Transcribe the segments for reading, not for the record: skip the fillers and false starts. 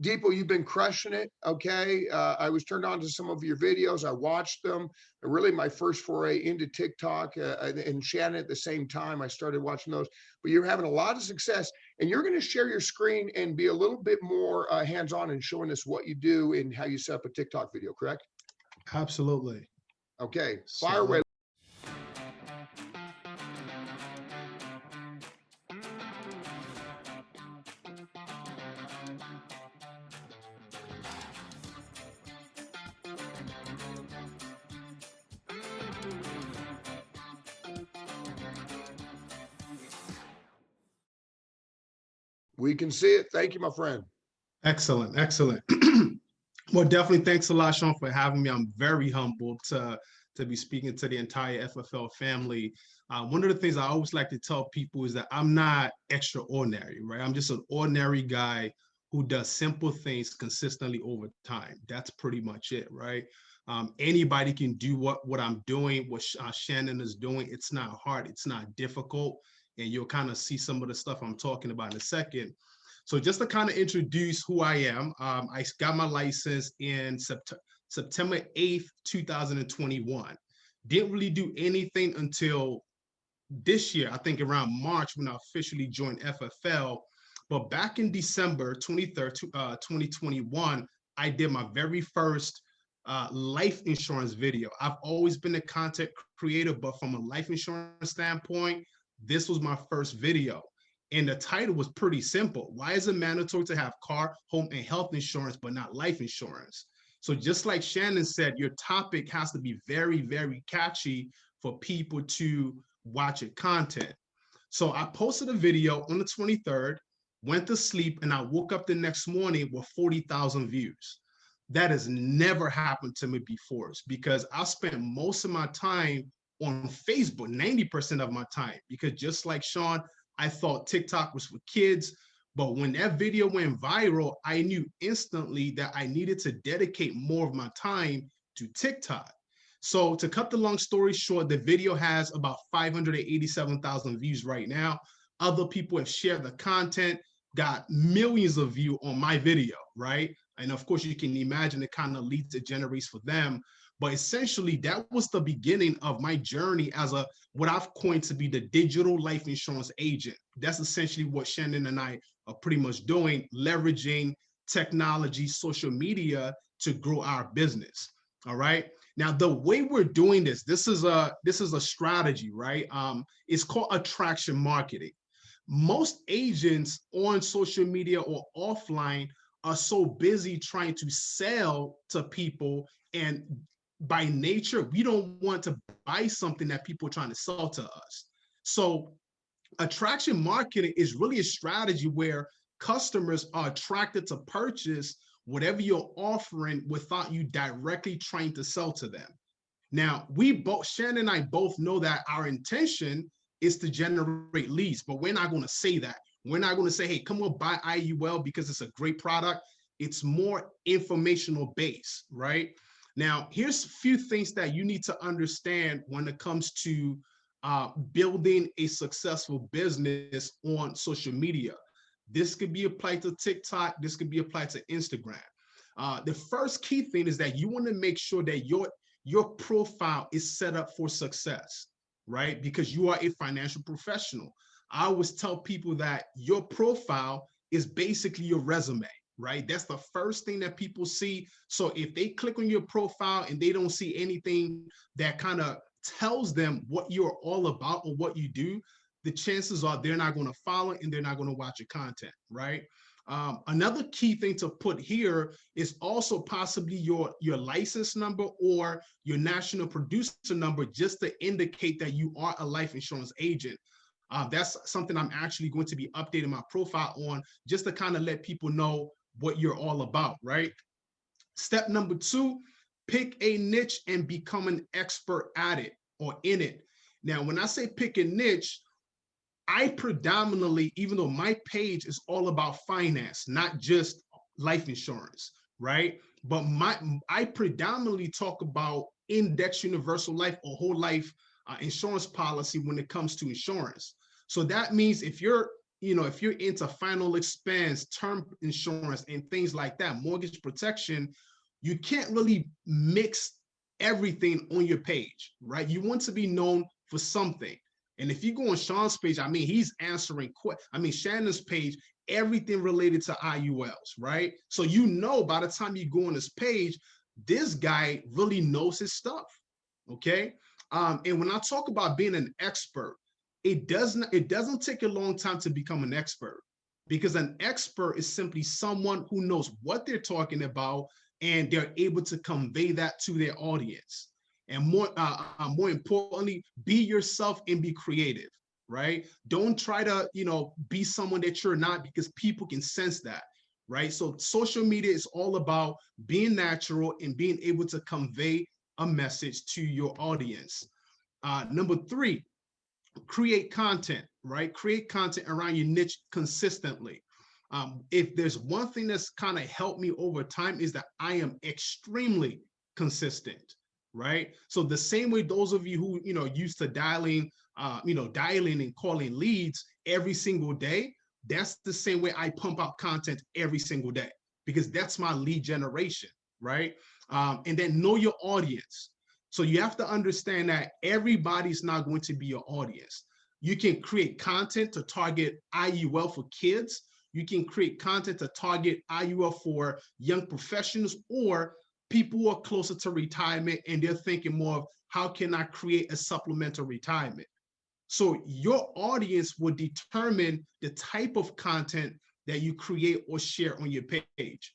Deepo, you've been crushing it. Okay. I was turned on to some of your videos. I watched them. Really, my first foray into TikTok and Shannon at the same time. I started watching those, but you're having a lot of success. And you're going to share your screen and be a little bit more hands on and showing us what you do and how you set up a TikTok video, correct? Absolutely. Okay. So Fire away. We can see it. Thank you, my friend. excellent, excellent. Well, definitely thanks a lot, Sean, for having me. I'm very humbled to be speaking to the entire FFL family. One of the things I always like to tell people is that I'm not extraordinary, right? I'm just an ordinary guy who does simple things consistently over time. That's pretty much it, right? Anybody can do what I'm doing, what Shannon is doing. It's not hard, it's not difficult, and you'll kind of see some of the stuff I'm talking about in a second. So just to kind of introduce who I am, I got my license in September 8th, 2021. Didn't really do anything until this year, I think around March when I officially joined FFL. But back in December 23rd, 2021, I did my very first life insurance video. I've always been a content creator, but from a life insurance standpoint, this was my first video. And the title was pretty simple. Why is it mandatory to have car, home, and health insurance, but not life insurance? So just like Shannon said, your topic has to be very, very catchy for people to watch your content. So I posted a video on the 23rd, went to sleep, and I woke up the next morning with 40,000 views. That has never happened to me before because I spent most of my time on Facebook, 90% of my time, because just like Sean, I thought TikTok was for kids. But when that video went viral, I knew instantly that I needed to dedicate more of my time to TikTok. So to cut the long story short, the video has about 587,000 views right now. Other people have shared the content, got millions of views on my video, right? And of course, you can imagine the kind of leads it generates for them. But essentially, that was the beginning of my journey as a what I've coined to be the digital life insurance agent. That's essentially what Shannon and I are pretty much doing, leveraging technology, social media to grow our business. All right. Now, the way we're doing this is a strategy, right? It's called attraction marketing. Most agents on social media or offline are so busy trying to sell to people, and by nature, we don't want to buy something that people are trying to sell to us. So attraction marketing is really a strategy where customers are attracted to purchase whatever you're offering without you directly trying to sell to them. Now, Shannon and I both know that our intention is to generate leads, but we're not going to say that. We're not going to say, hey, come on, buy IUL because it's a great product. It's more informational based, right? Now, here's a few things that you need to understand when it comes to building a successful business on social media. This could be applied to TikTok. This could be applied to Instagram. The first key thing is that you want to make sure that your profile is set up for success, right? Because you are a financial professional. I always tell people that your profile is basically your resume, right? That's the first thing that people see. So if they click on your profile and they don't see anything that kind of tells them what you're all about or what you do, the chances are they're not going to follow and they're not going to watch your content, right? Another key thing to put here is also possibly your license number or your national producer number, just to indicate that you are a life insurance agent. That's something I'm actually going to be updating my profile on, just to kind of let people know what you're all about, right? Step number 2, pick a niche and become an expert at it or in it. Now, when I say pick a niche, I predominantly, even though my page is all about finance, not just life insurance, right? But I predominantly talk about index universal life or whole life insurance policy when it comes to insurance. So that means if you're if you're into final expense, term insurance, and things like that, mortgage protection, you can't really mix everything on your page, right? You want to be known for something. And if you go on Sean's page, I mean, he's answering, Shannon's page, everything related to IULs, right? So by the time you go on this page, this guy really knows his stuff, okay? And when I talk about being an expert, it doesn't take a long time to become an expert, because an expert is simply someone who knows what they're talking about and they're able to convey that to their audience. And more importantly, be yourself and be creative, right? Don't try to, be someone that you're not, because people can sense that, right? So social media is all about being natural and being able to convey a message to your audience. Number 3, create content, right? Create content around your niche consistently. If there's one thing that's kind of helped me over time, is that I am extremely consistent, right? So the same way those of you who, used to dialing and calling leads every single day, that's the same way I pump out content every single day, because that's my lead generation, right? And then know your audience. So you have to understand that everybody's not going to be your audience. You can create content to target IUL for kids. You can create content to target IUL for young professionals or people who are closer to retirement and they're thinking more of, how can I create a supplemental retirement? So your audience will determine the type of content that you create or share on your page.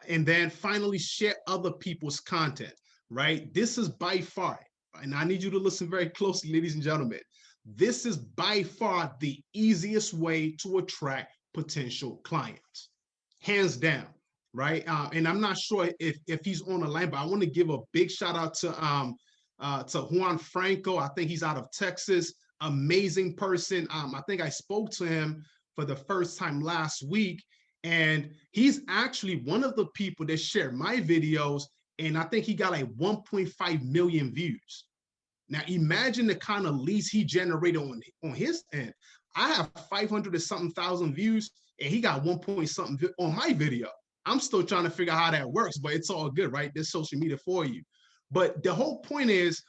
And then finally, share other people's content, right? This is by far, and I need you to listen very closely, ladies and gentlemen, this is by far the easiest way to attract potential clients, hands down, right? And I'm not sure if he's on the line, but I want to give a big shout out to Juan Franco. I think he's out of Texas. Amazing person. I think I spoke to him for the first time last week, and he's actually one of the people that shared my videos, and I think he got like 1.5 million views. Now imagine the kind of leads he generated on his end. I have 500 or something thousand views, and he got 1 point something on my video. I'm still trying to figure out how that works, but it's all good, right? There's social media for you. But the whole point is,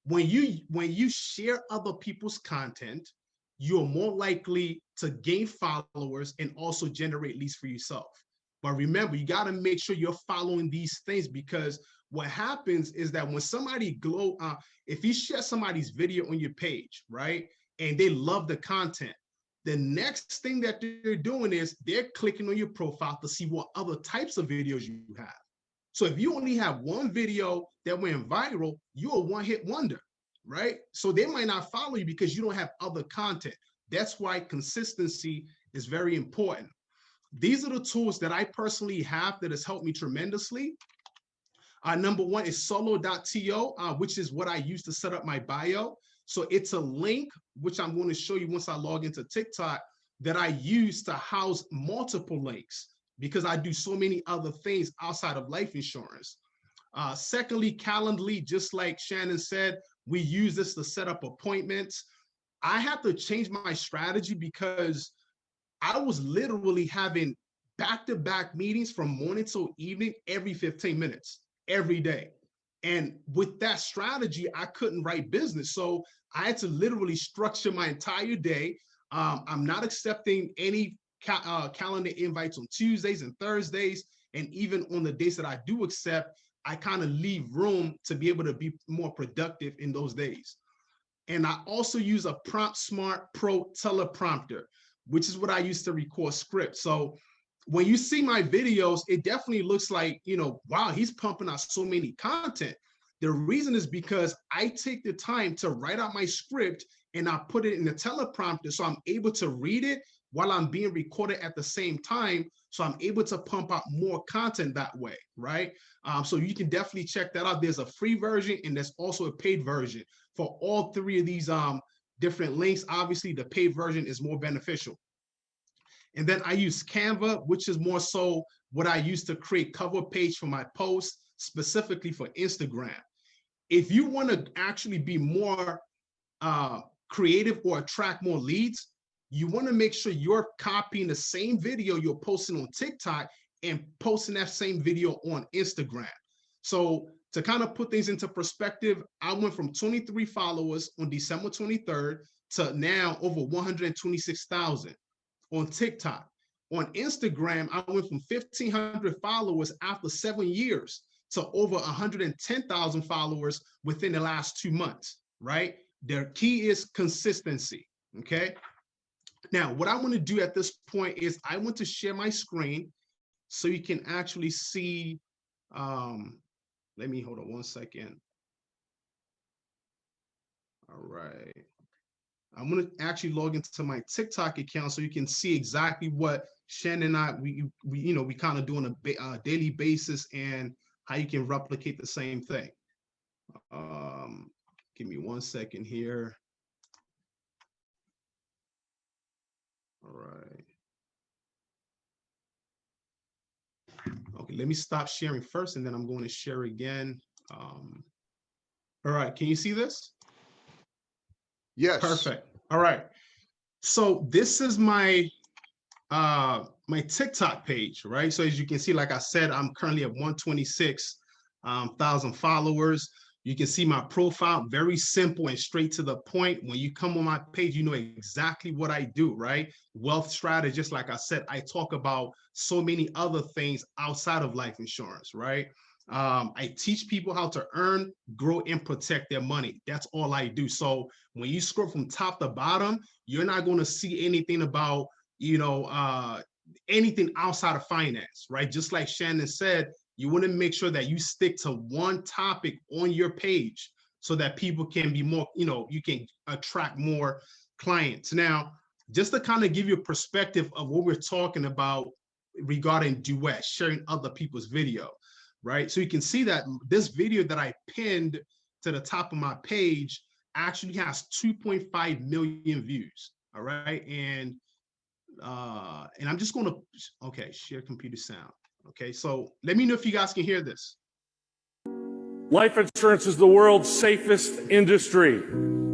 when you share other people's content, you're more likely to gain followers and also generate leads for yourself. But remember, you got to make sure you're following these things, because what happens is that when somebody if you share somebody's video on your page, right, and they love the content, the next thing that they're doing is they're clicking on your profile to see what other types of videos you have. So if you only have one video that went viral, you're a one-hit wonder, right? So they might not follow you because you don't have other content. That's why consistency is very important. These are the tools that I personally have that has helped me tremendously. Number 1 is solo.to, which is what I use to set up my bio. So it's a link, which I'm going to show you once I log into TikTok, that I use to house multiple links, because I do so many other things outside of life insurance. Secondly, Calendly, just like Shannon said, we use this to set up appointments. I have to change my strategy because I was literally having back-to-back meetings from morning till evening every 15 minutes, every day. And with that strategy, I couldn't write business. So I had to literally structure my entire day. I'm not accepting any calendar invites on Tuesdays and Thursdays. And even on the days that I do accept, I kind of leave room to be able to be more productive in those days. And I also use a Prompt Smart Pro teleprompter, which is what I use to record scripts. So when you see my videos, it definitely looks like, wow, he's pumping out so many content. The reason is because I take the time to write out my script and I put it in the teleprompter, so I'm able to read it while I'm being recorded at the same time. So I'm able to pump out more content that way, right? So you can definitely check that out. There's a free version and there's also a paid version for all 3 of these different links. Obviously, the paid version is more beneficial. And then I use Canva, which is more so what I use to create cover page for my posts, specifically for Instagram. If you want to actually be more creative or attract more leads, you want to make sure you're copying the same video you're posting on TikTok and posting that same video on Instagram. So to kind of put things into perspective, I went from 23 followers on December 23rd to now over 126,000 on TikTok. On Instagram, I went from 1,500 followers after 7 years to over 110,000 followers within the last 2 months, right? Their key is consistency, okay? Now, what I want to do at this point is I want to share my screen so you can actually see, let me hold on one second. All right. I'm going to actually log into my TikTok account so you can see exactly what Shannon and I, we kind of do on a daily basis and how you can replicate the same thing. Give me 1 second here. All right. Okay, let me stop sharing first and then I'm going to share again. All right, can you see this? Yes. Perfect. All right. So this is my my TikTok page, right? So as you can see, like I said, I'm currently at 126,000 followers. You can see my profile, very simple and straight to the point. When you come on my page, you know exactly what I do, right? Wealth strategist, like I said, I talk about so many other things outside of life insurance, right? I teach people how to earn, grow, and protect their money. That's all I do. So when you scroll from top to bottom, you're not going to see anything about, anything outside of finance, right? Just like Shannon said, you want to make sure that you stick to one topic on your page so that people can be more, you can attract more clients. Now, just to kind of give you a perspective of what we're talking about regarding duet, sharing other people's video, right? So you can see that this video that I pinned to the top of my page actually has 2.5 million views, all right? And I'm just going to, okay, share computer sound. Okay, so let me know if you guys can hear this. Life insurance is the world's safest industry.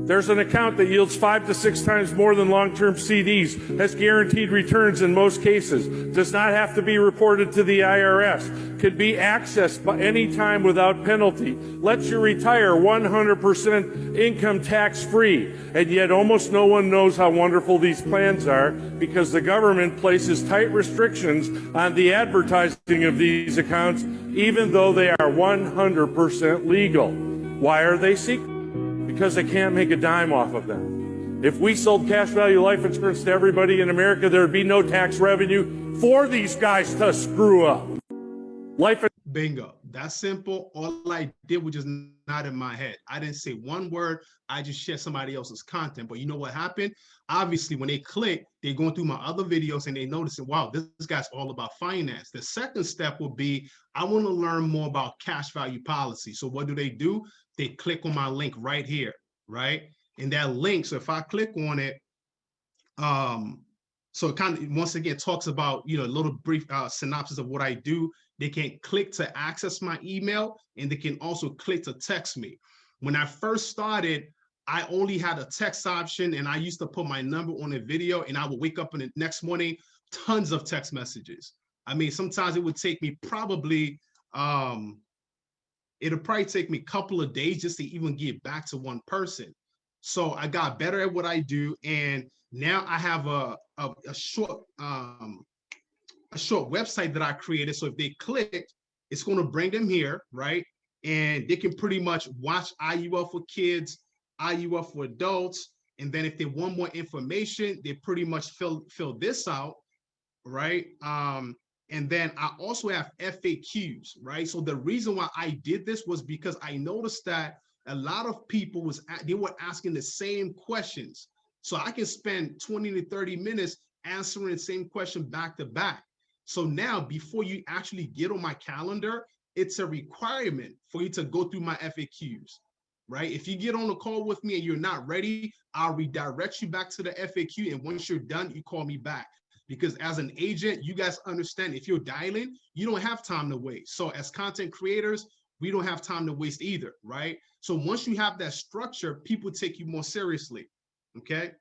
There's an account that yields 5 to 6 times more than long-term CDs, has guaranteed returns in most cases, does not have to be reported to the IRS, could be accessed by any time without penalty, lets you retire 100% income tax-free, and yet almost no one knows how wonderful these plans are because the government places tight restrictions on the advertising of these accounts, even though they are 100% legal. Why are they secret? Because they can't make a dime off of them. If we sold cash value life insurance to everybody in America, there would be no tax revenue for these guys to screw up. Bingo. That's simple. All I did was just nod in my head. I didn't say one word. I just shared somebody else's content. But you know what happened? Obviously, when they click, they're going through my other videos and they notice, wow, this guy's all about finance. The second step will be, I want to learn more about cash value policy. So what do? They click on my link right here, right? And that link, so if I click on it, so it kind of, once again, talks about, a little brief synopsis of what I do. They can click to access my email and they can also click to text me. When I first started, I only had a text option and I used to put my number on a video and I would wake up in the next morning, tons of text messages. I mean, sometimes it would take me probably, it'll probably take me a couple of days just to even get back to one person. So I got better at what I do. And now I have a short website that I created. So if they click, it's going to bring them here, right? And they can pretty much watch IUL for kids, IUL for adults. And then if they want more information, they pretty much fill this out, right? And then I also have FAQs, right? So the reason why I did this was because I noticed that a lot of people they were asking the same questions. So I can spend 20 to 30 minutes answering the same question back to back. So now, before you actually get on my calendar, it's a requirement for you to go through my FAQs, right? If you get on a call with me and you're not ready, I'll redirect you back to the FAQ. And once you're done, you call me back. Because as an agent, you guys understand if you're dialing, you don't have time to waste. So as content creators, we don't have time to waste either, right? So once you have that structure, people take you more seriously, okay?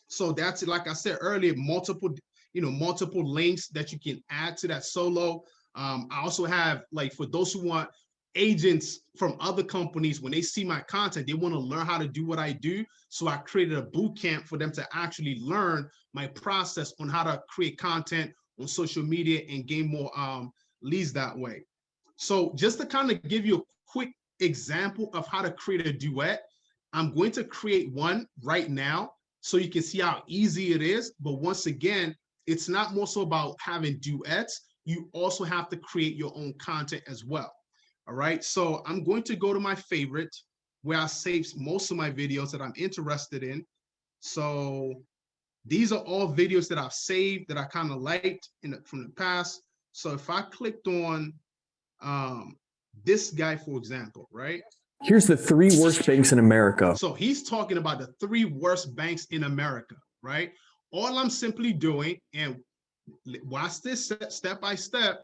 So that's, like I said earlier, multiple links that you can add to that solo. I also have, like, for those who want agents from other companies, when they see my content, they want to learn how to do what I do. So I created a boot camp for them to actually learn my process on how to create content on social media and gain more leads that way. So just to kind of give you a quick example of how to create a duet, I'm going to create one right now so you can see how easy it is. But once again, it's not more so about having duets. You also have to create your own content as well. All right, so I'm going to go to my favorite where I save most of my videos that I'm interested in. So these are all videos that I've saved that I kind of liked from the past. So if I clicked on this guy, for example, right? Here's the 3 worst banks in America. So he's talking about the 3 worst banks in America, right? All I'm simply doing, and watch this step by step,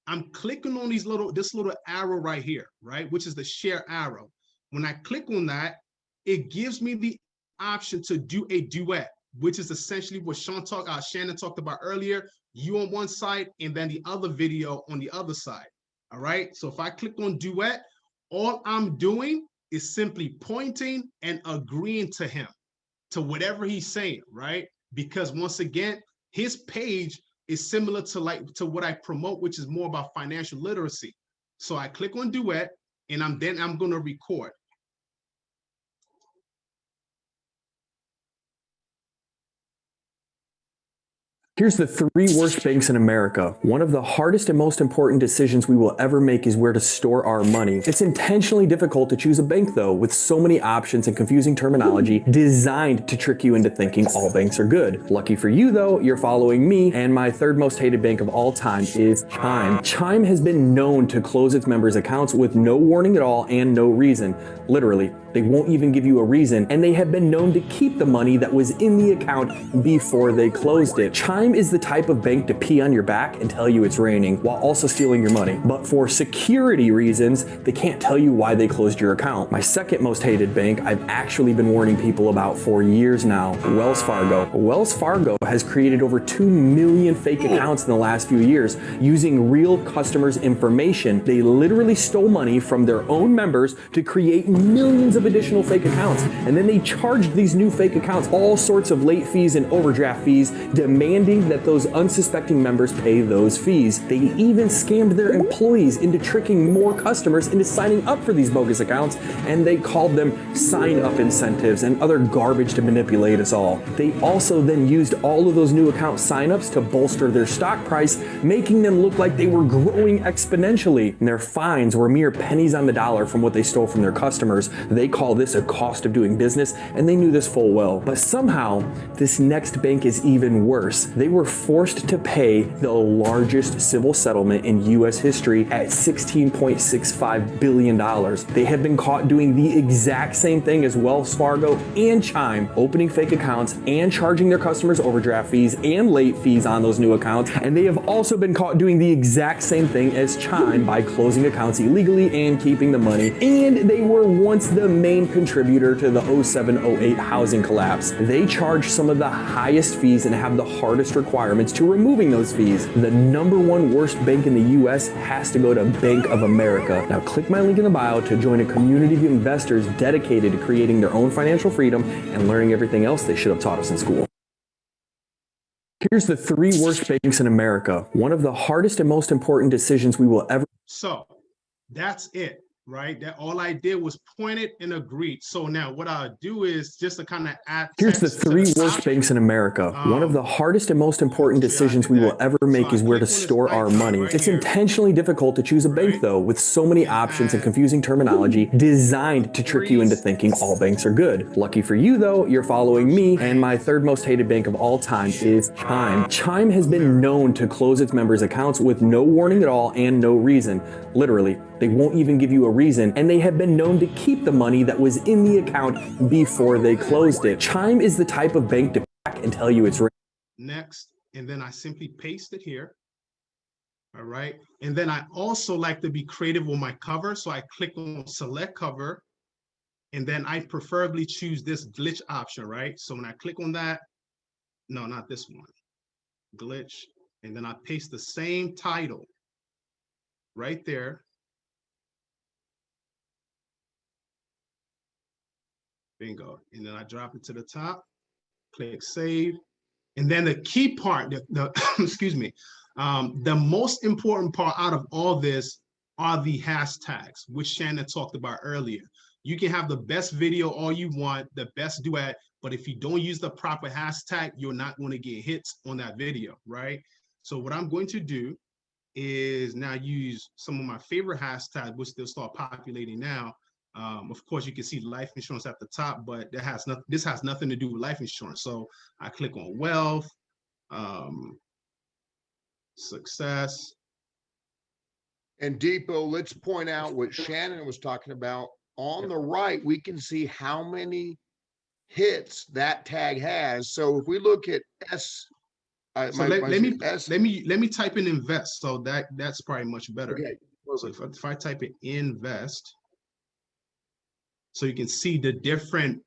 I'm clicking on this little arrow right here, right? Which is the share arrow. When I click on that, it gives me the option to do a duet, which is essentially what Shannon talked about earlier, you on one side and then the other video on the other side. All right. So if I click on duet, all I'm doing is simply pointing and agreeing to him, to whatever he's saying, right? Because once again, his page is similar to what I promote, which is more about financial literacy. So I click on duet and I'm going to record. Here's the 3 worst banks in America. One of the hardest and most important decisions we will ever make is where to store our money. It's intentionally difficult to choose a bank though, with so many options and confusing terminology designed to trick you into thinking all banks are good. Lucky for you though, you're following me, and my 3rd most hated bank of all time is Chime. Chime has been known to close its members' accounts with no warning at all and no reason. Literally, they won't even give you a reason, and they have been known to keep the money that was in the account before they closed it. Chime is the type of bank to pee on your back and tell you it's raining while also stealing your money. But for security reasons, they can't tell you why they closed your account. My 2nd most hated bank I've actually been warning people about for years now, Wells Fargo. Wells Fargo has created over 2 million fake accounts in the last few years using real customers' information. They literally stole money from their own members to create millions of additional fake accounts, and then they charged these new fake accounts all sorts of late fees and overdraft fees, demanding that those unsuspecting members pay those fees. They even scammed their employees into tricking more customers into signing up for these bogus accounts, and they called them sign-up incentives and other garbage to manipulate us all. They also then used all of those new account signups to bolster their stock price, making them look like they were growing exponentially. And their fines were mere pennies on the dollar from what they stole from their customers. They call this a cost of doing business, and they knew this full well. But somehow, this next bank is even worse. They were forced to pay the largest civil settlement in U.S. history at $16.65 billion. They have been caught doing the exact same thing as Wells Fargo and Chime, opening fake accounts and charging their customers overdraft fees and late fees on those new accounts. And they have also been caught doing the exact same thing as Chime by closing accounts illegally and keeping the money. And they were once the main contributor to the 07-08 housing collapse. They charge some of the highest fees and have the hardest requirements to removing those fees. The #1 worst bank in the US has to go to Bank of America. Now click my link in the bio to join a community of investors dedicated to creating their own financial freedom and learning everything else they should have taught us in school. Here's the 3 worst banks in America. One of the hardest and most important decisions we will ever. So that's it. Right, that all I did was point it and agreed. So now what I'll do is just to kind of add. Here's the 3 worst banks in America. One of the hardest and most important decisions we will ever make is where to store our money. It's intentionally difficult to choose a bank though, with so many options and confusing terminology designed to trick you into thinking all banks are good. Lucky for you though, you're following me, and my 3rd most hated bank of all time is Chime. Chime has been known to close its members' accounts with no warning at all and no reason. Literally, they won't even give you a reason, and they have been known to keep the money that was in the account before they closed it. Chime is the type of bank to back and tell you it's next, and then I simply paste it here. All right, and then I also like to be creative with my cover, so I click on select cover, And then I preferably choose this glitch option, right? So when I click on that, no, not this one, glitch, and then I paste the same title right there. Bingo. And then I drop it to the top, click save. And then the key part, excuse me, the most important part out of all this are the hashtags, which Shannon talked about earlier. You can have the best video all you want, the best duet, but if you don't use the proper hashtag, you're not going to get hits on that video, right? So what I'm going to do is now use some of my favorite hashtags, which they'll start populating now. Of course, you can see life insurance at the top, but this has nothing to do with life insurance. So I click on wealth, success. And Depot, let's point out what Shannon was talking about. On the right, we can see how many hits that tag has. So if we look at S, so let me type in invest. So that's probably much better. Okay. So if I type in invest, so you can see the different,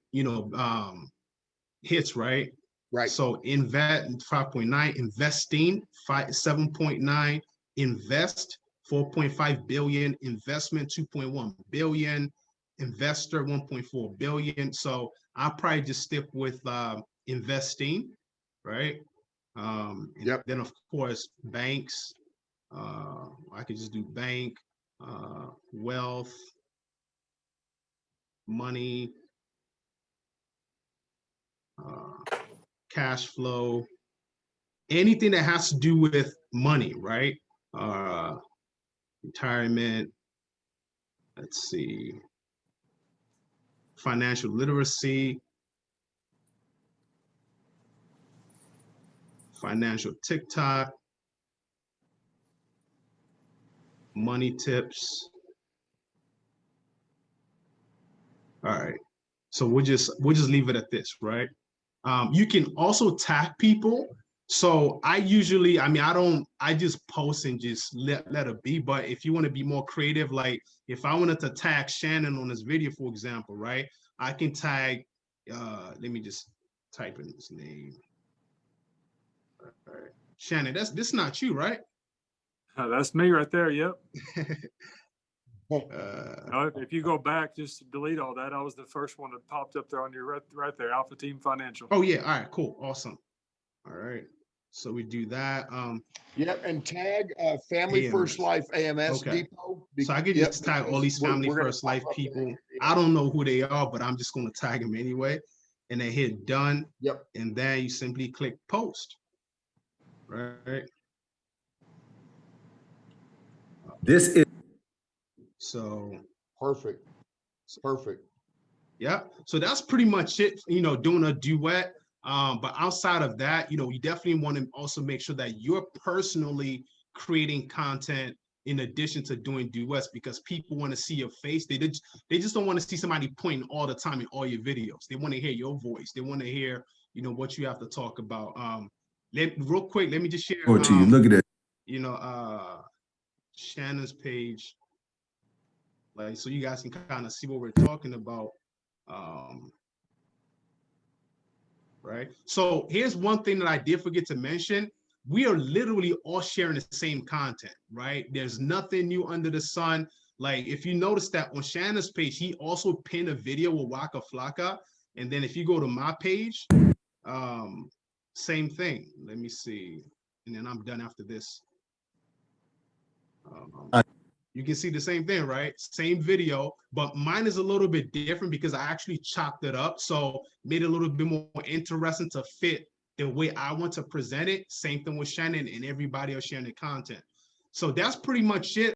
hits, right? Right. So invest 5.9, investing 7.9, invest 4.5 billion, investment 2.1 billion, investor 1.4 billion. So I'll probably just stick with investing, right? Yep. Then of course banks. I could just do bank, wealth, money, cash flow, anything that has to do with money, right? Retirement, let's see, financial literacy, financial TikTok, money tips. All right, so we'll just leave it at this, right? You can also tag people. So I just post and just let it be. But if you want to be more creative, like if I wanted to tag Shannon on this video, for example, right? I can tag, let me just type in his name. All right. Shannon, this not you, right? That's me right there. Yep. If you go back, just delete all that. I was the first one that popped up there on your right there, Alpha Team Financial. Oh yeah. All right. Cool. Awesome. All right. So we do that. Yep, and tag Family AMS. First Life AMS okay. Depot. So I could just tag all these Family First Life people. I don't know who they are, but I'm just going to tag them anyway. And then hit done. Yep. And then you simply click post. Right. This is so perfect. Perfect. Yeah. So that's pretty much it. Doing a duet. But outside of that, you definitely want to also make sure that you're personally creating content in addition to doing duets, because people want to see your face. They just don't want to see somebody pointing all the time in all your videos. They want to hear your voice. They want to hear, what you have to talk about. Real quick, let me just share. to you. Look at that. Shannon's page, like, so you guys can kind of see what we're talking about. Right. So here's one thing that I did forget to mention. We are literally all sharing the same content, right? There's nothing new under the sun. Like, if you notice that on Shannon's page, he also pinned a video with Waka Flocka. And then if you go to my page, same thing. Let me see. And then I'm done after this. You can see the same thing, right? Same video, but mine is a little bit different because I actually chopped it up. So made it a little bit more interesting to fit the way I want to present it. Same thing with Shannon and everybody else sharing the content. So that's pretty much it.